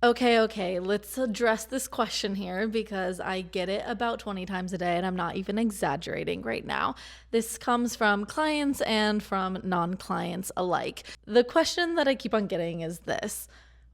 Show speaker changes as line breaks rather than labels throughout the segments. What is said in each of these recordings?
Okay, let's address this question here because I get it about 20 times a day and I'm not even exaggerating right now. This comes from clients and from non-clients alike. The question that I keep on getting is this: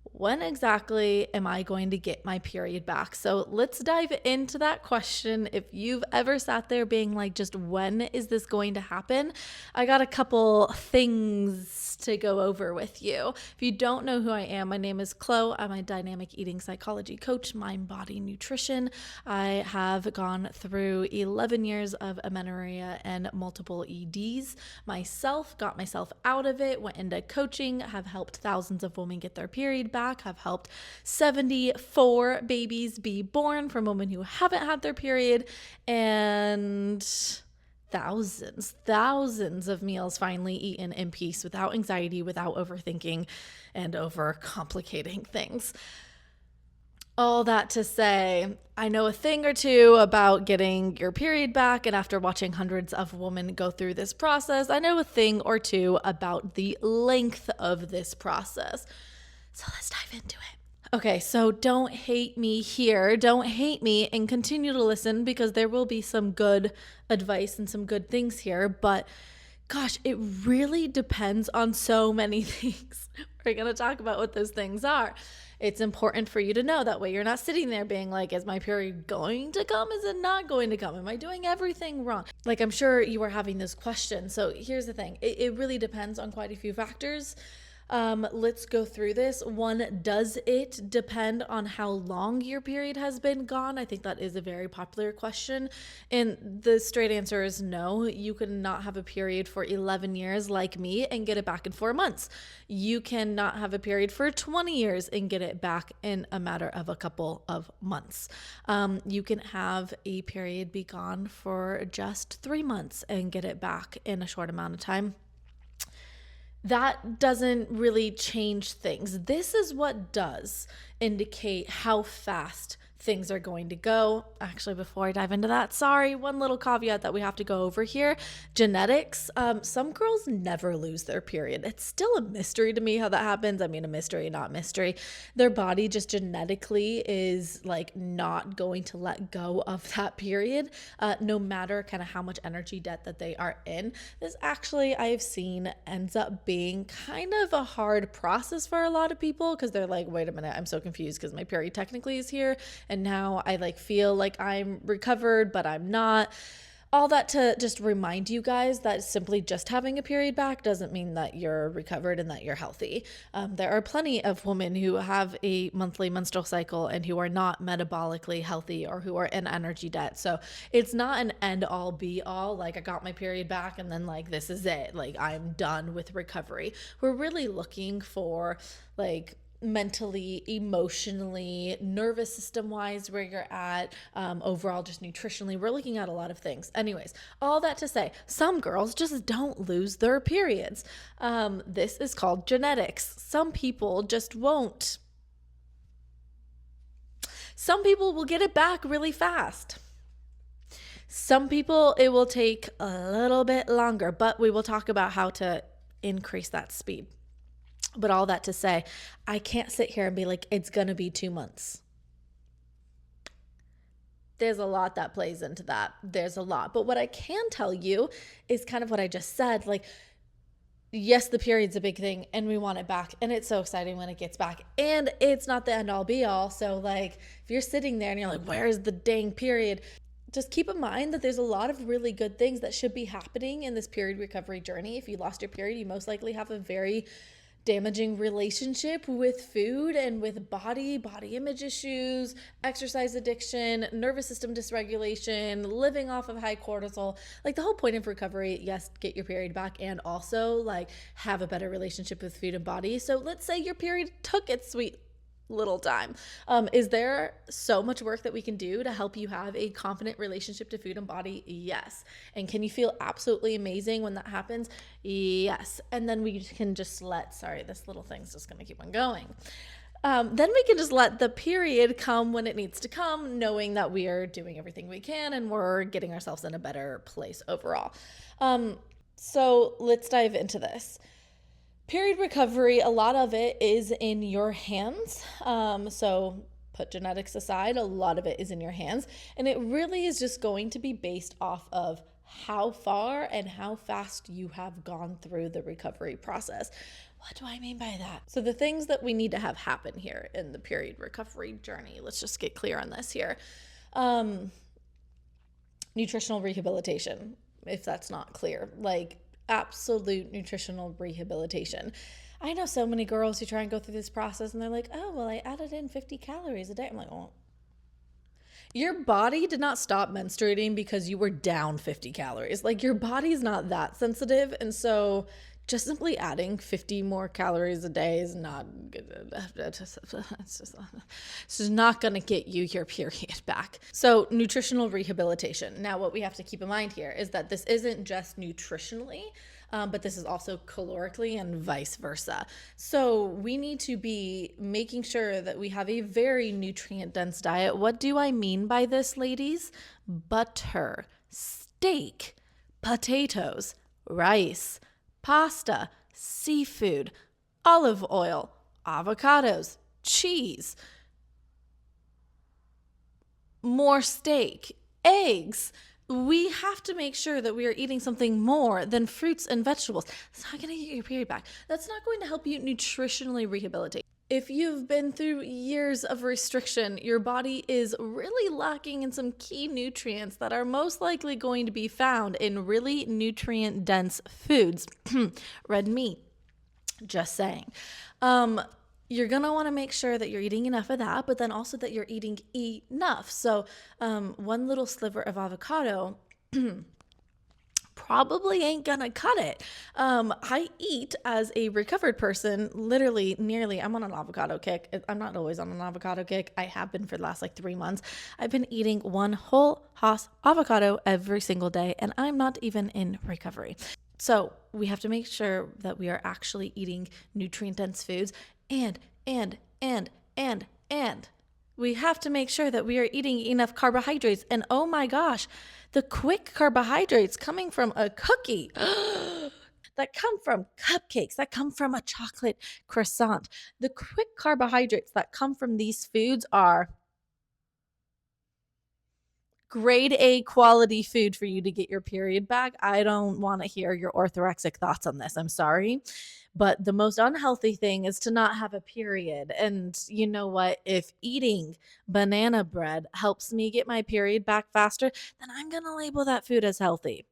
when exactly am I going to get my period back? So let's dive into that question. If you've ever sat there being like, just when is this going to happen? I got a couple things to go over with you. If you don't know who I am, my name is Chloe. I'm a dynamic eating psychology coach, mind, body, nutrition. I have gone through 11 years of amenorrhea and multiple EDs myself, got myself out of it, went into coaching, have helped thousands of women get their period back, have helped 74 babies be born from women who haven't had their period, and thousands of meals finally eaten in peace without anxiety, without overthinking and overcomplicating things. All that to say, I know a thing or two about getting your period back, and after watching hundreds of women go through this process, I know a thing or two about the length of this process. So let's dive into it. Okay, so don't hate me here. Don't hate me and continue to listen because there will be some good advice and some good things here. But gosh, it really depends on so many things. We're going to talk about what those things are. It's important for you to know. That way you're not sitting there being like, is my period going to come? Is it not going to come? Am I doing everything wrong? Like, I'm sure you are having this question. So here's the thing. It really depends on quite a few factors. Let's go through this. One, does it depend on how long your period has been gone? I think that is a very popular question. And the straight answer is no. You could not have a period for 11 years like me and get it back in 4 months. You cannot have a period for 20 years and get it back in a matter of a couple of months. You can have a period be gone for just 3 months and get it back in a short amount of time. That doesn't really change things. This is what does indicate how fast things are going to go. Actually, before I dive into that, sorry, one little caveat that we have to go over here. Genetics. Some girls never lose their period. It's still a mystery to me how that happens. I mean, a mystery, not mystery. Their body just genetically is like not going to let go of that period, no matter kind of how much energy debt that they are in. This actually, I've seen, ends up being kind of a hard process for a lot of people because they're like, wait a minute, I'm so confused because my period technically is here and now I like feel like I'm recovered, but I'm not. All that to just remind you guys that simply just having a period back doesn't mean that you're recovered and that you're healthy. There are plenty of women who have a monthly menstrual cycle and who are not metabolically healthy or who are in energy debt. So it's not an end all be all, like I got my period back and then like this is it, like I'm done with recovery. We're really looking for like mentally, emotionally, nervous system wise, where you're at, overall, just nutritionally. We're looking at a lot of things. Anyways, all that to say, some girls just don't lose their periods. This is called genetics. Some people just won't. Some people will get it back really fast. Some people, it will take a little bit longer, but we will talk about how to increase that speed. But all that to say, I can't sit here and be like, it's going to be 2 months. There's a lot that plays into that. There's a lot. But what I can tell you is kind of what I just said. Like, yes, the period's a big thing and we want it back. And it's so exciting when it gets back. And it's not the end all be all. So like, if you're sitting there and you're like, where's the dang period? Just keep in mind that there's a lot of really good things that should be happening in this period recovery journey. If you lost your period, you most likely have a very damaging relationship with food and with body image issues, exercise addiction, nervous system dysregulation, living off of high cortisol. Like the whole point of recovery, yes, get your period back and also like have a better relationship with food and body. So let's say your period took its sweet little time. Is there so much work that we can do to help you have a confident relationship to food and body? Yes. And can you feel absolutely amazing when that happens? Yes. And then we can just sorry, this little thing's just going to keep on going. Then we can just let the period come when it needs to come, knowing that we are doing everything we can and we're getting ourselves in a better place overall. So let's dive into this. Period recovery, a lot of it is in your hands. So put genetics aside, a lot of it is in your hands. And it really is just going to be based off of how far and how fast you have gone through the recovery process. What do I mean by that? So the things that we need to have happen here in the period recovery journey, let's just get clear on this here. Nutritional rehabilitation, if that's not clear, like absolute nutritional rehabilitation. I know so many girls who try and go through this process and they're like, oh, well, I added in 50 calories a day. I'm like, oh, your body did not stop menstruating because you were down 50 calories. Like, your body's not that sensitive. And so just simply adding 50 more calories a day is not good. It's just not going to get you your period back. So nutritional rehabilitation. Now, what we have to keep in mind here is that this isn't just nutritionally, but this is also calorically and vice versa. So we need to be making sure that we have a very nutrient-dense diet. What do I mean by this, ladies? Butter, steak, potatoes, rice, pasta, seafood, olive oil, avocados, cheese, more steak, eggs. We have to make sure that we are eating something more than fruits and vegetables. That's not going to get your period back. That's not going to help you nutritionally rehabilitate. If you've been through years of restriction, your body is really lacking in some key nutrients that are most likely going to be found in really nutrient-dense foods. Red meat, just saying. You're going to want to make sure that you're eating enough of that, but then also that you're eating enough. So one little sliver of avocado probably ain't gonna cut it. I eat, as a recovered person, literally I'm on an avocado kick. I'm not always on an avocado kick. I have been for the last 3 months. I've been eating one whole Hass avocado every single day, and I'm not even in recovery. So we have to make sure that we are actually eating nutrient-dense foods, and we have to make sure that we are eating enough carbohydrates. And oh my gosh, the quick carbohydrates coming from a cookie, that come from cupcakes, that come from a chocolate croissant, the quick carbohydrates that come from these foods are grade A quality food for you to get your period back. I don't want to hear your orthorexic thoughts on this. I'm sorry. But the most unhealthy thing is to not have a period. And you know what? If eating banana bread helps me get my period back faster, then I'm going to label that food as healthy.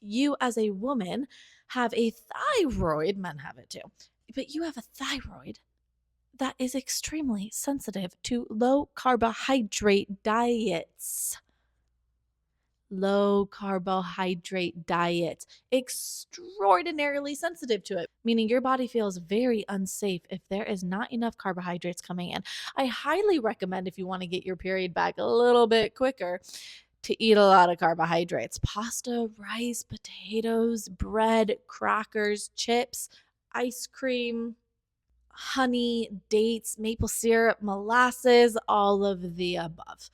You, as a woman, have a thyroid. Men have it too. But you have a thyroid that is extremely sensitive to low carbohydrate diets. Low carbohydrate diets, extraordinarily sensitive to it, meaning your body feels very unsafe if there is not enough carbohydrates coming in. I highly recommend, if you want to get your period back a little bit quicker, to eat a lot of carbohydrates. Pasta, rice, potatoes, bread, crackers, chips, ice cream, honey, dates, maple syrup, molasses, all of the above.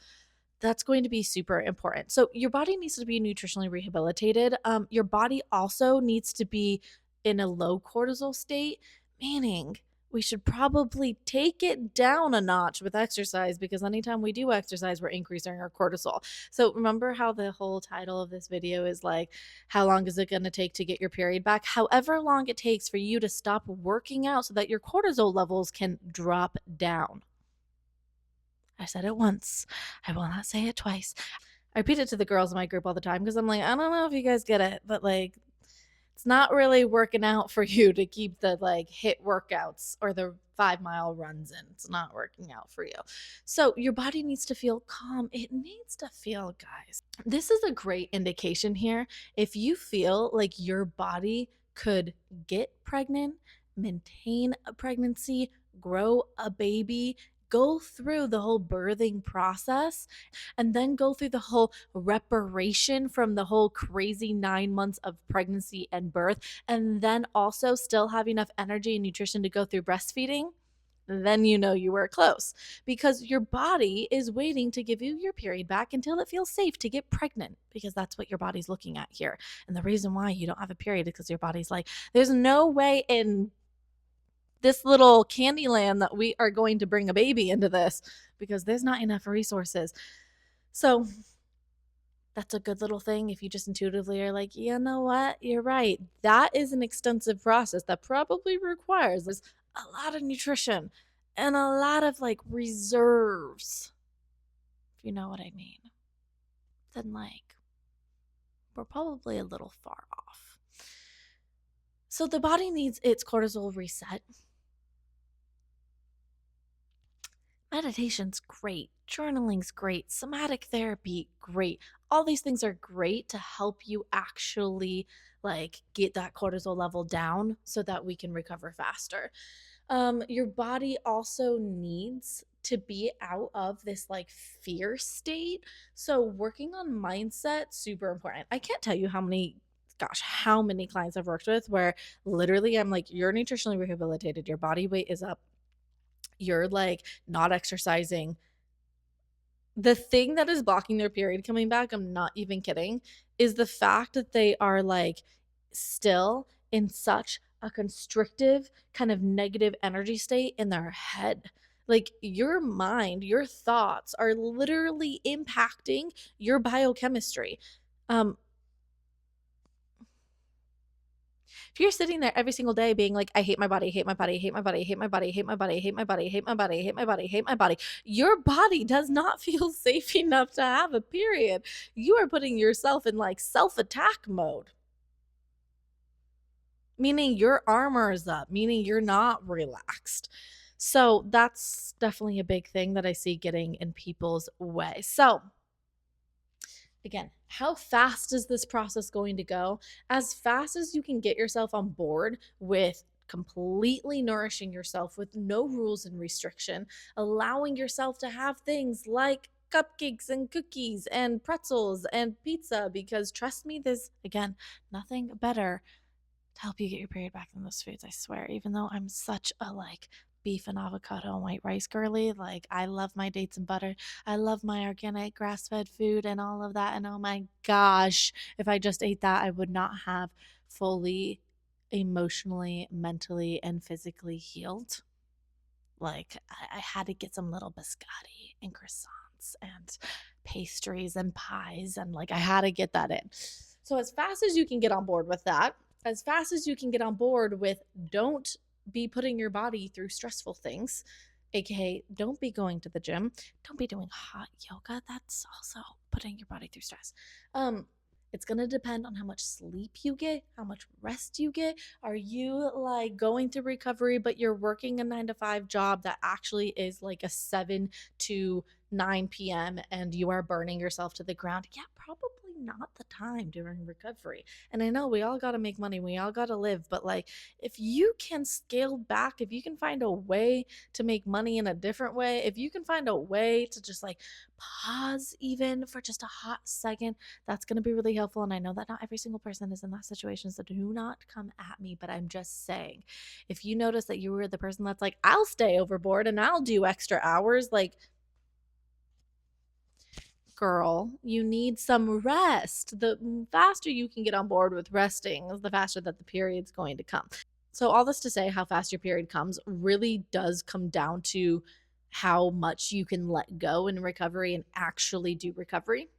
That's going to be super important. So your body needs to be nutritionally rehabilitated. Your body also needs to be in a low cortisol state, meaning we should probably take it down a notch with exercise, because anytime we do exercise, we're increasing our cortisol. So remember how the whole title of this video is like, how long is it going to take to get your period back? However long it takes for you to stop working out so that your cortisol levels can drop down. I said it once. I will not say it twice. I repeat it to the girls in my group all the time because I'm like, I don't know if you guys get it, but it's not really working out for you to keep the HIIT workouts or the 5-mile runs in. It's not working out for you. So your body needs to feel calm. It needs to feel, guys. This is a great indication here. If you feel like your body could get pregnant, maintain a pregnancy, grow a baby, go through the whole birthing process, and then go through the whole reparation from the whole crazy 9 months of pregnancy and birth, and then also still have enough energy and nutrition to go through breastfeeding, then you know you were close, because your body is waiting to give you your period back until it feels safe to get pregnant, because that's what your body's looking at here. And the reason why you don't have a period is because your body's like, there's no way in this little candy land that we are going to bring a baby into this, because there's not enough resources. So that's a good little thing if you just intuitively are like, you know what, you're right. That is an extensive process that probably requires a lot of nutrition and a lot of like reserves, if you know what I mean. Then, like, we're probably a little far off. So the body needs its cortisol reset. Meditation's great, journaling's great, somatic therapy, great. All these things are great to help you actually like get that cortisol level down so that we can recover faster. Your body also needs to be out of this like fear state. So working on mindset, super important. I can't tell you how many clients I've worked with where literally I'm like, you're nutritionally rehabilitated, your body weight is up, you're like not exercising. The thing that is blocking their period coming back, I'm not even kidding, is the fact that they are like still in such a constrictive kind of negative energy state in their head. Like your mind, your thoughts are literally impacting your biochemistry. Um, If you're sitting there every single day being like, I hate my body, hate my body, hate my body, hate my body, hate my body, hate my body, hate my body, hate my body, hate my body, your body does not feel safe enough to have a period. You are putting yourself in like self-attack mode, meaning your armor is up, meaning you're not relaxed. So that's definitely a big thing that I see getting in people's way. So again, how fast is this process going to go? As fast as you can get yourself on board with completely nourishing yourself with no rules and restriction, allowing yourself to have things like cupcakes and cookies and pretzels and pizza, because trust me, there's again nothing better to help you get your period back than those foods, I swear. Even though I'm such a like beef and avocado and white rice girly, like I love my dates and butter, I love my organic grass-fed food and all of that, and oh my gosh, if I just ate that I would not have fully emotionally, mentally, and physically healed. Like I had to get some little biscotti and croissants and pastries and pies, and like I had to get that in. So as fast as you can get on board with that, as fast as you can get on board with don't be putting your body through stressful things, aka don't be going to the gym, don't be doing hot yoga, that's also putting your body through stress. It's going to depend on how much sleep you get, how much rest you get. Are you like going through recovery, but you're working a 9 to 5 job that actually is like a 7 to 9 p.m. and you are burning yourself to the ground? Yeah, probably not the time during recovery. And I know we all got to make money, we all got to live, but like if you can scale back, if you can find a way to make money in a different way, if you can find a way to just like pause even for just a hot second, that's going to be really helpful. And I know that not every single person is in that situation, so do not come at me, but I'm just saying, if you notice that you were the person that's like, I'll stay overboard and I'll do extra hours, like, girl, you need some rest. The faster you can get on board with resting, the faster that the period's going to come. So all this to say, how fast your period comes really does come down to how much you can let go in recovery and actually do recovery.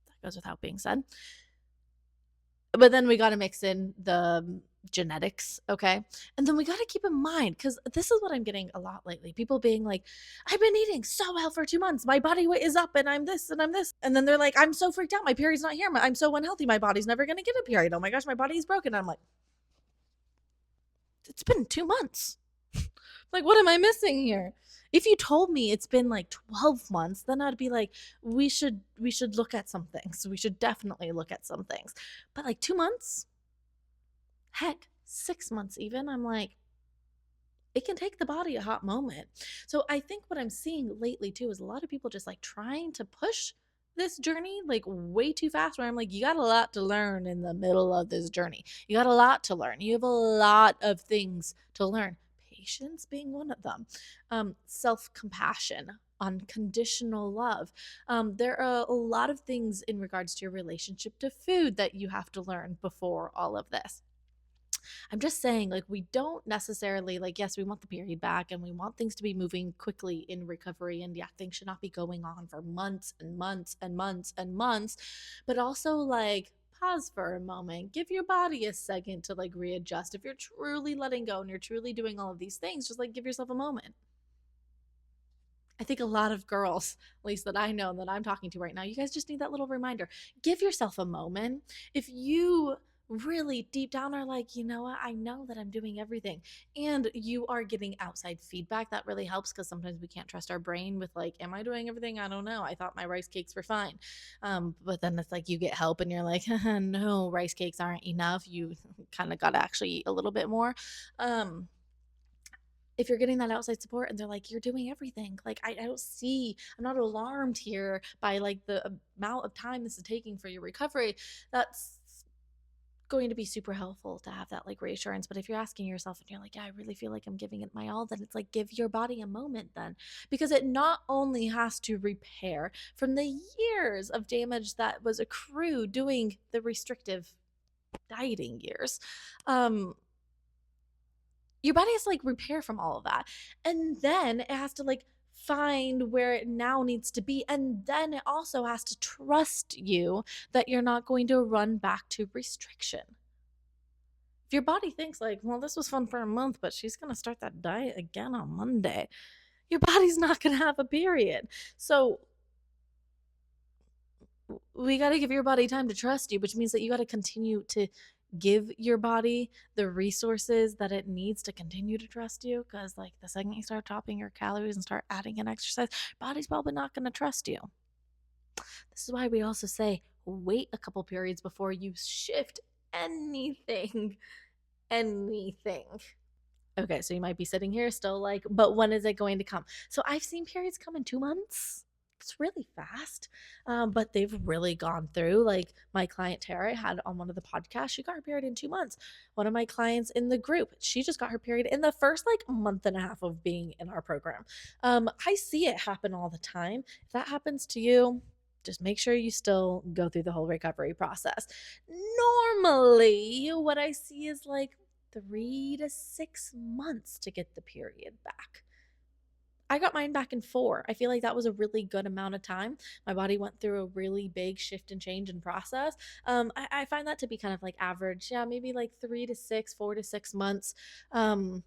That goes without being said. But then we got to mix in the genetics, okay? And then we got to keep in mind, because this is what I'm getting a lot lately. People being like, I've been eating so well for 2 months. My body weight is up and I'm this and I'm this. And then they're like, I'm so freaked out. My period's not here. I'm so unhealthy. My body's never going to get a period. Oh my gosh, my body's broken. And I'm like, it's been 2 months. Like, what am I missing here? If you told me it's been like 12 months, then I'd be like, we should look at some things. We should definitely look at some things. But like 2 months, heck, 6 months even, I'm like, it can take the body a hot moment. So I think what I'm seeing lately too is a lot of people just like trying to push this journey like way too fast, where I'm like, you got a lot to learn in the middle of this journey. You got a lot to learn. You have a lot of things to learn. patience being one of them, self-compassion, unconditional love. There are a lot of things in regards to your relationship to food that you have to learn before all of this. I'm just saying, like, we don't necessarily, like, yes, we want the period back and we want things to be moving quickly in recovery. And yeah, things should not be going on for months and months and months and months. But also, like, pause for a moment, give your body a second to like readjust. If you're truly letting go and you're truly doing all of these things, just like give yourself a moment. I think a lot of girls, at least that I know that I'm talking to right now, you guys just need that little reminder. Give yourself a moment. If you really deep down are like, you know what, I know that I'm doing everything, and you are getting outside feedback, that really helps, because sometimes we can't trust our brain with like, am I doing everything? I don't know. I thought my rice cakes were fine. But then it's like you get help and you're like, no, rice cakes aren't enough. You kind of got to actually eat a little bit more. If you're getting that outside support and they're like, you're doing everything, like I don't see, I'm not alarmed here by like the amount of time this is taking for your recovery, that's going to be super helpful to have that like reassurance. But if you're asking yourself and you're like, yeah, I really feel like I'm giving it my all, then it's like, give your body a moment then, because it not only has to repair from the years of damage that was accrued doing the restrictive dieting years, your body has to like repair from all of that, and then it has to like find where it now needs to be, and then it also has to trust you that you're not going to run back to restriction. If your body thinks like, well, this was fun for a month, but she's going to start that diet again on Monday, your body's not going to have a period. So we got to give your body time to trust you, which means that you got to continue to give your body the resources that it needs to continue to trust you. Because like the second you start topping your calories and start adding in exercise, body's probably not going to trust you. This is why we also say wait a couple periods before you shift anything. Okay, so you might be sitting here still like, but when is it going to come? So I've seen periods come in 2 months. It's really fast, but they've really gone through. Like my client Tara had on one of the podcasts, she got her period in 2 months. One of my clients in the group, she just got her period in the first like month and a half of being in our program. I see it happen all the time. If that happens to you, just make sure you still go through the whole recovery process. Normally, what I see is like 3 to 6 months to get the period back. I got mine back in 4. I feel like that was a really good amount of time. My body went through a really big shift and change and process. I find that to be kind of like average. Yeah, maybe like 3 to 6, 4 to 6 months. That's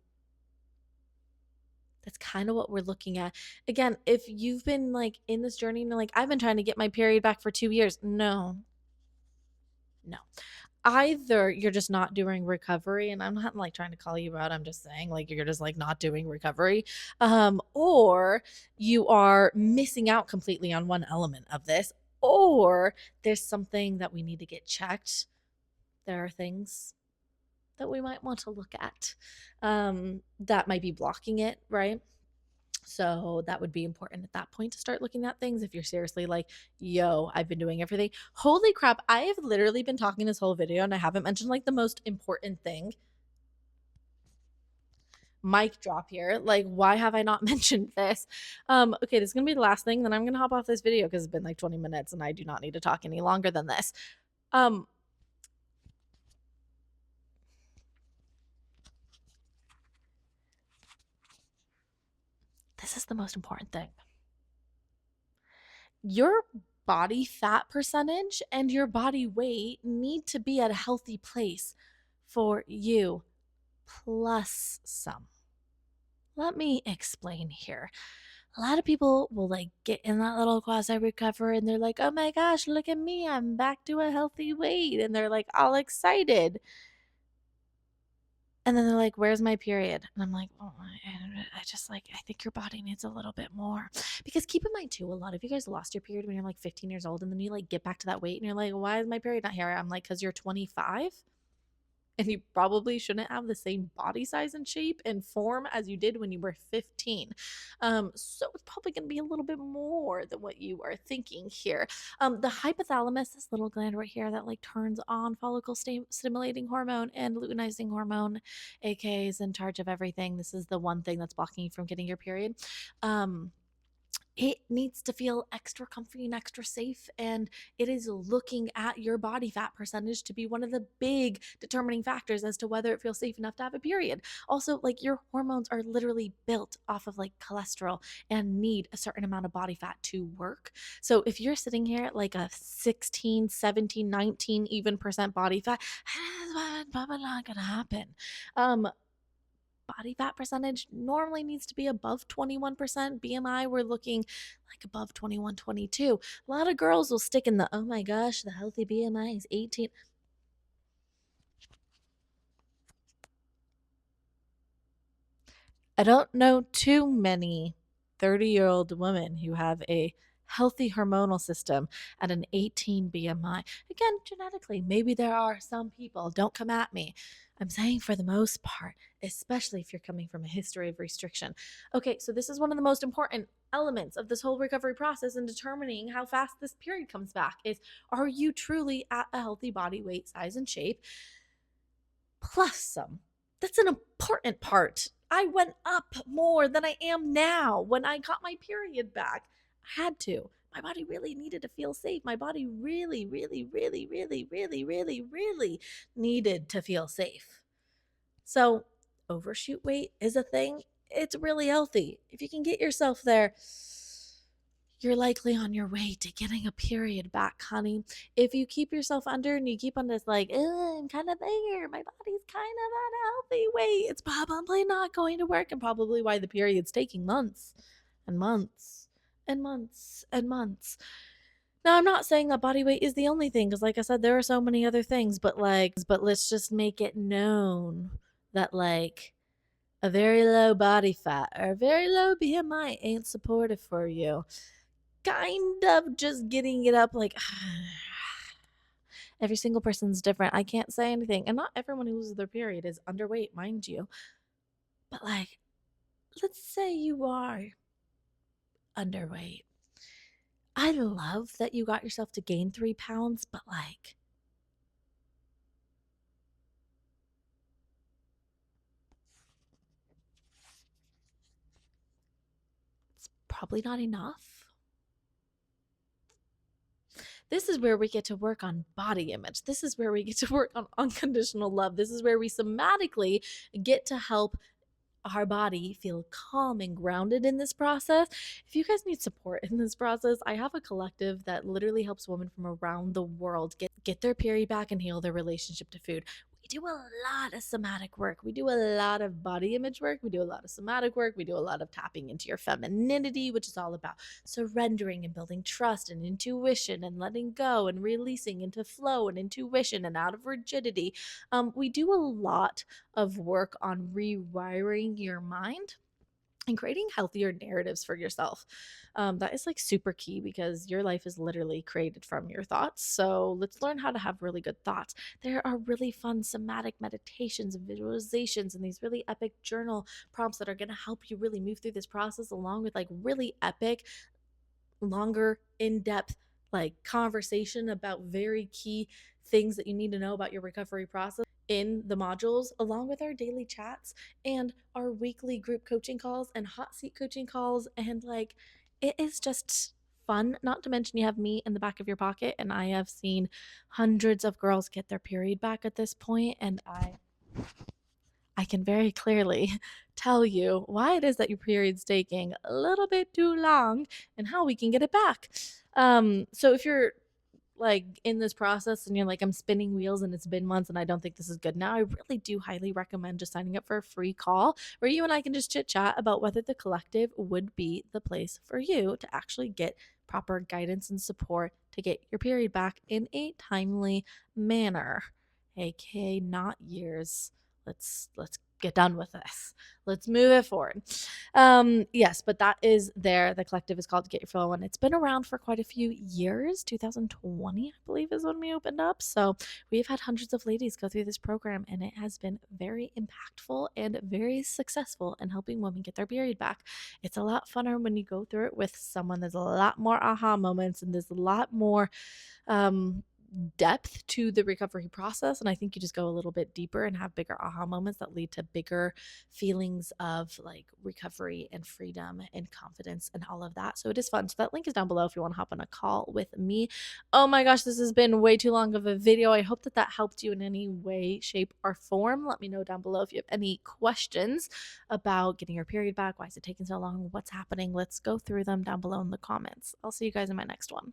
kind of what we're looking at. Again, if you've been like in this journey and you're like, I've been trying to get my period back for 2 years. No. Either you're just not doing recovery, and I'm not like trying to call you out, I'm just saying like you're just like not doing recovery, or you are missing out completely on one element of this, or there's something that we need to get checked. There are things that we might want to look at that might be blocking it, right? So that would be important at that point to start looking at things. If you're seriously like, yo, I've been doing everything. Holy crap, I have literally been talking this whole video and I haven't mentioned like the most important thing. Mic drop here. Like, why have I not mentioned this? Okay, this is gonna be the last thing. Then I'm gonna hop off this video because it's been like 20 minutes and I do not need to talk any longer than this. This is the most important thing. Your body fat percentage and your body weight need to be at a healthy place for you, plus some. Let me explain here. A lot of people will like get in that little quasi recovery and they're like, oh my gosh, look at me, I'm back to a healthy weight. And they're like all excited. And then they're like, where's my period? And I'm like, oh, I just like, I think your body needs a little bit more. Because keep in mind too, a lot of you guys lost your period when you're like 15 years old. And then you like get back to that weight and you're like, why is my period not here? I'm like, because you're 25. and you probably shouldn't have the same body size and shape and form as you did when you were 15. So it's probably going to be a little bit more than what you are thinking here. The hypothalamus, this little gland right here that like turns on follicle stimulating hormone and luteinizing hormone, aka is in charge of everything. This is the one thing that's blocking you from getting your period. Um, it needs to feel extra comfy and extra safe. And it is looking at your body fat percentage to be one of the big determining factors as to whether it feels safe enough to have a period. Also, like your hormones are literally built off of like cholesterol and need a certain amount of body fat to work. So if you're sitting here at like a 16, 17, 19 even percent body fat, it's probably not going to happen. Body fat percentage normally needs to be above 21%. BMI, we're looking like above 21, 22. A lot of girls will stick in the, oh my gosh, the healthy BMI is 18. I don't know too many 30-year-old women who have a healthy hormonal system at an 18 BMI. Again, genetically, maybe there are some people. Don't come at me. I'm saying for the most part, especially if you're coming from a history of restriction. Okay, so this is one of the most important elements of this whole recovery process in determining how fast this period comes back is, are you truly at a healthy body weight, size, and shape? Plus some. That's an important part. I went up more than I am now when I got my period back. I had to. My body really needed to feel safe. My body really, really, really, really, really, really, really needed to feel safe. So, overshoot weight is a thing. It's really healthy. If you can get yourself there, you're likely on your way to getting a period back, honey. If you keep yourself under and you keep on this, like, I'm kind of there, my body's kind of at a healthy weight, it's probably not going to work, and probably why the period's taking months and months and months and months. Now, I'm not saying that body weight is the only thing, because, like I said, there are so many other things, but let's just make it known that, like, a very low body fat or a very low BMI ain't supportive for you. Kind of just getting it up, like, every single person's different. I can't say anything. And not everyone who loses their period is underweight, mind you. But, like, let's say you are underweight. I love that you got yourself to gain 3 pounds, but, like, it's probably not enough. This is where we get to work on body image. This is where we get to work on unconditional love. This is where we somatically get to help our body feel calm and grounded in this process. If you guys need support in this process, I have a collective that literally helps women from around the world get their period back and heal their relationship to food. We do a lot of somatic work. We do a lot of body image work. We do a lot of somatic work. We do a lot of tapping into your femininity, which is all about surrendering and building trust and intuition and letting go and releasing into flow and intuition and out of rigidity. We do a lot of work on rewiring your mind and creating healthier narratives for yourself. That is like super key because your life is literally created from your thoughts. So let's learn how to have really good thoughts. There are really fun somatic meditations and visualizations and these really epic journal prompts that are going to help you really move through this process, along with like really epic, longer, in-depth like conversation about very key things that you need to know about your recovery process in the modules, along with our daily chats and our weekly group coaching calls and hot seat coaching calls. And like, it is just fun. Not to mention, you have me in the back of your pocket, and I have seen hundreds of girls get their period back at this point, and I can very clearly tell you why it is that your period's taking a little bit too long and how we can get it back. So if you're like in this process and you're like, I'm spinning wheels and it's been months and I don't think this is good now, I really do highly recommend just signing up for a free call where you and I can just chit chat about whether the collective would be the place for you to actually get proper guidance and support to get your period back in a timely manner, aka not years. Let's get done with this. Let's move it forward. Yes, but that is there. The collective is called Get Your Flow On. It's been around for quite a few years. 2020, I believe, is when we opened up. So we've had hundreds of ladies go through this program, and it has been very impactful and very successful in helping women get their period back. It's a lot funner when you go through it with someone. There's a lot more aha moments, and there's a lot more depth to the recovery process. And I think you just go a little bit deeper and have bigger aha moments that lead to bigger feelings of like recovery and freedom and confidence and all of that. So it is fun. So that link is down below if you want to hop on a call with me. Oh my gosh, this has been way too long of a video. I hope that that helped you in any way, shape, or form. Let me know down below if you have any questions about getting your period back. Why is it taking so long? What's happening? Let's go through them down below in the comments. I'll see you guys in my next one.